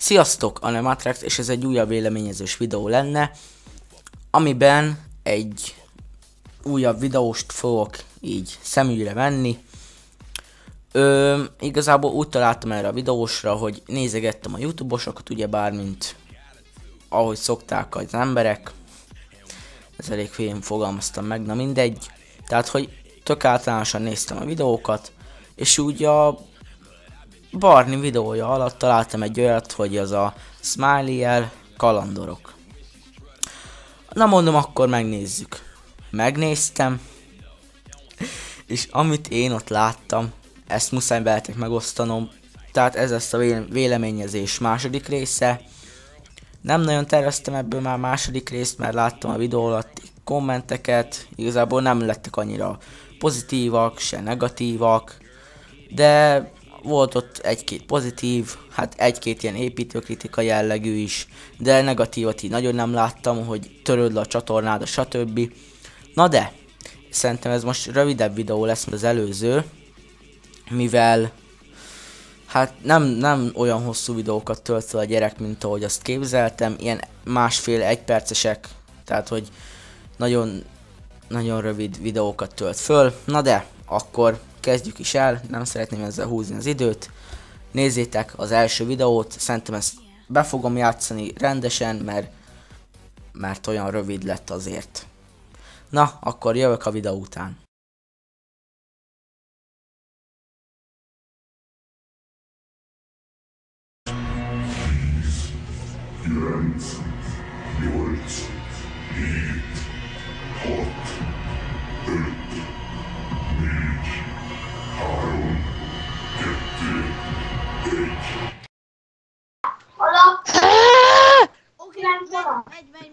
Sziasztok, Animatrex, és ez egy újabb véleményezős videó lenne, amiben egy újabb videóst fogok így szemügyre venni. Igazából úgy találtam erre a videósra, hogy nézegettem a YouTube-osokat, ugyebár, mint ahogy szokták az emberek. Ez elég hülyén fogalmaztam meg, na mindegy. Tehát, hogy tök általánosan néztem a videókat, és úgy a Barni videója alatt találtam egy olyat, hogy az a Smiley-el kalandorok. Na mondom, akkor megnézzük. Megnéztem, és amit én ott láttam, ezt muszáj veletek megosztanom. Tehát ez lesz a véleményezés második része. Nem nagyon terveztem ebből már második részt, mert láttam a videó alatti kommenteket. Igazából nem lettek annyira pozitívak, se negatívak, de volt ott egy-két pozitív, hát egy-két ilyen építőkritika jellegű is, de negatívat így nagyon nem láttam, hogy töröd le a csatornád, stb. Na de, szerintem ez most rövidebb videó lesz, mint az előző, mivel hát nem olyan hosszú videókat tölt fel a gyerek, mint ahogy azt képzeltem, ilyen másfél-egy percesek, tehát hogy nagyon rövid videókat tölt föl. Na de, akkor kezdjük is el, nem szeretném ezzel húzni az időt. Nézzétek az első videót, szerintem ezt be fogom játszani rendesen, mert olyan rövid lett azért. Na, akkor jövök a videó után.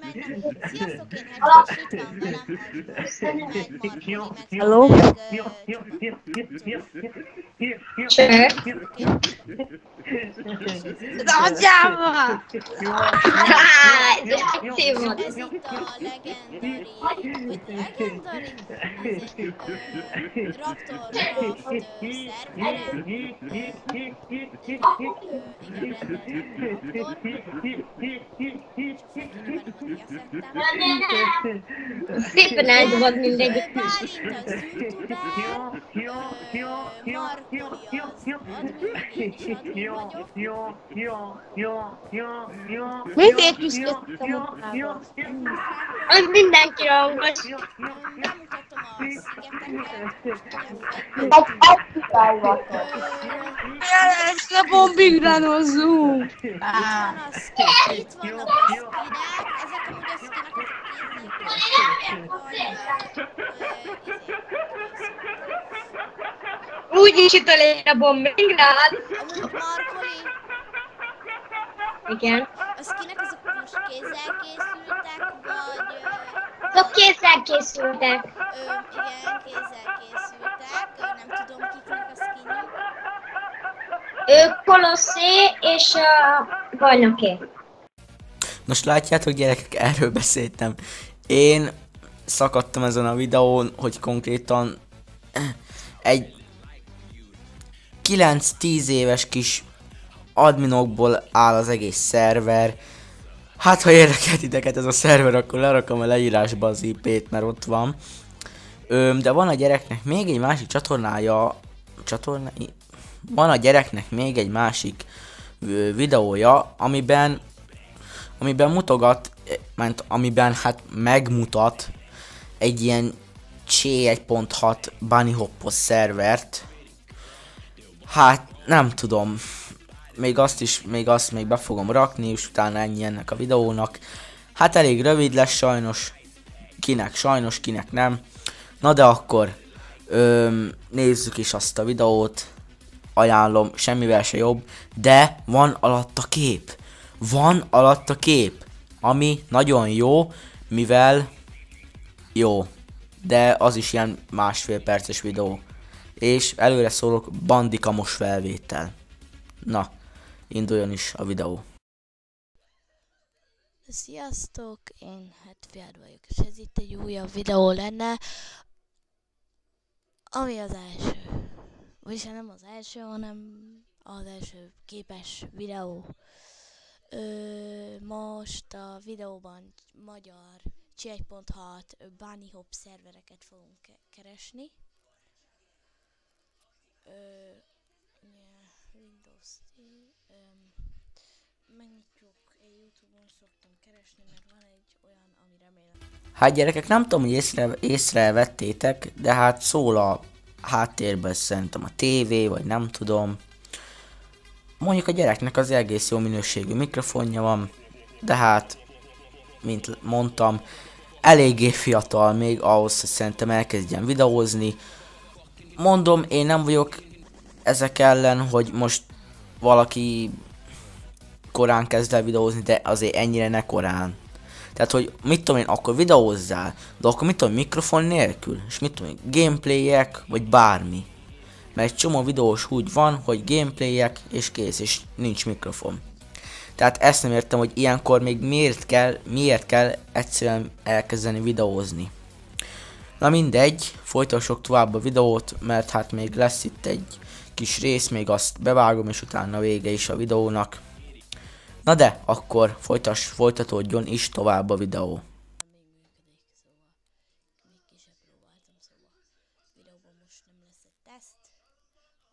Megy. Sziasztok, én Hector, és itt van velem egy Hello? De atyába! Ez itt a legendary Raptorcraft Szépen eldobod mindegyik. Mindegyik küzdöttem a az mindenki rangos. Ezt a bombigránozzunk! Itt vannak a skinek, ezek amúgy a Úgyis itt a lény a bombigrád. amúgy Markoli, Igen. a skinek azok most kézzel készültek, vagy... Azok kézzel készültek. Igen, kézzel készültek, nem tudom kiknek a skinjük. Kolosszé és bajnoké. Most látjátok, gyerekek, erről beszéltem. Én szakadtam ezen a videón, hogy konkrétan egy 9-10 éves kis adminokból áll az egész szerver. Hát, ha érdekel titeket ez a szerver, akkor lerakom a leírásba az IP-t, mert ott van. De van a gyereknek még egy másik csatornája, van a gyereknek még egy másik videója, amiben mutogat, amiben hát megmutat egy ilyen C1.6 bunny hoppos szervert. Hát nem tudom, még azt be fogom rakni, és utána ennyi ennek a videónak. Hát elég rövid lesz sajnos, kinek nem. Na de akkor nézzük is azt a videót, ajánlom, semmivel se jobb, de van alatt a kép, ami nagyon jó, mivel jó, de az is ilyen másfél perces videó, és előre szólok, bandikamos felvétel. Na, induljon is a videó. Sziasztok, én Hetfiár vagyok, és ez itt egy újabb videó lenne, ami az első. Vagyis nem az első, hanem az első képes videó. Most a videóban magyar 1.6 Bunny Hop szervereket fogunk keresni. Windows 10. Megnyitjuk, YouTube-on szoktam keresni, mert van egy olyan, ami remélem. Hát gyerekek, nem tudom, hogy észrevettétek, de hát szól a háttérben szerintem a tévé, vagy nem tudom. Mondjuk a gyereknek az egész jó minőségű mikrofonja van, de hát, mint mondtam, eléggé fiatal még ahhoz, hogy szerintem elkezdjen videózni. Mondom, én nem vagyok ezek ellen, hogy most valaki korán kezd el videózni, de azért ennyire ne korán. Tehát, hogy mit tudom én, akkor videózzál, de akkor mit tudom, mikrofon nélkül, és mit tudom én, gameplayek, vagy bármi. Mert egy csomó videós úgy van, hogy gameplayek, és kész, és nincs mikrofon. Tehát ezt nem értem, hogy ilyenkor még miért kell egyszerűen elkezdeni videózni. Na mindegy, folytassuk tovább a videót, mert hát még lesz itt egy kis rész, még azt bevágom, és utána vége is a videónak. Na de, akkor folytatódjon is tovább a videó. Még működik, szóval még ki sem próbáltam, szóval videóban most nem lesz egy teszt,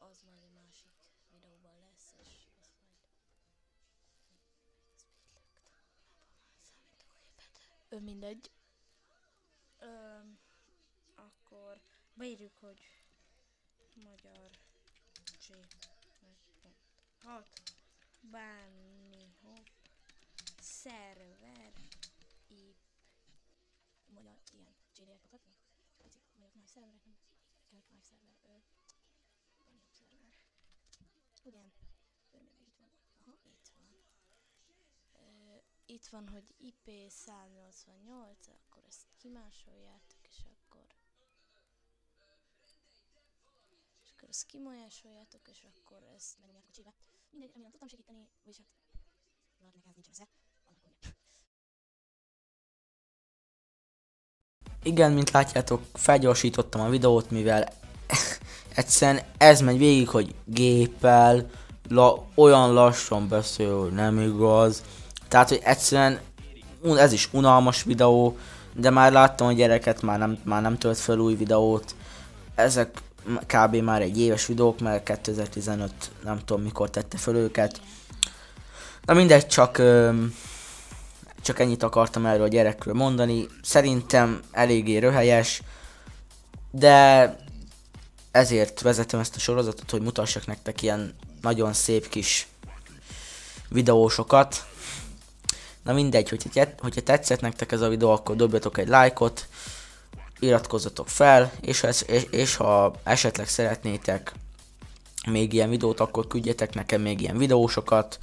az majd egy másik videóban lesz, és az majd... Mindegy. Akkor beírjuk, hogy magyar G.6 Bunny Hop szerver magyar ilyen GDL-kat mondjuk nagy szerverek, nem kell nagy szerver, Bunny Hop szerver. Igen, itt van. Aha, itt van. Itt van, hogy IP 188, akkor ezt kimásoljátok, és akkor ezt kimásoljátok, és akkor ezt megnyomjátok a csébe. Mindegy, remélem tudtam segíteni, vagyis hát valakinek ez nincs össze, annak ugye. Igen, mint látjátok, felgyorsítottam a videót, mivel egyszerűen ez megy végig, hogy géppel, olyan lassan beszél, hogy nem igaz. Tehát, hogy egyszerűen ez is unalmas videó, de már láttam, hogy gyereket már nem tölt fel új videót. Ezek kb. Már egy éves videók, mert 2015 nem tudom mikor tette fel őket. Na mindegy, csak ennyit akartam erről a gyerekről mondani. Szerintem eléggé röhelyes, de ezért vezetem ezt a sorozatot, hogy mutassak nektek ilyen nagyon szép kis videósokat. Na mindegy, hogyha tetszett nektek ez a videó, akkor dobjatok egy lájkot, iratkozzatok fel, és ha esetleg szeretnétek még ilyen videót, akkor küldjetek nekem még ilyen videósokat.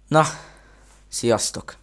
Na, sziasztok!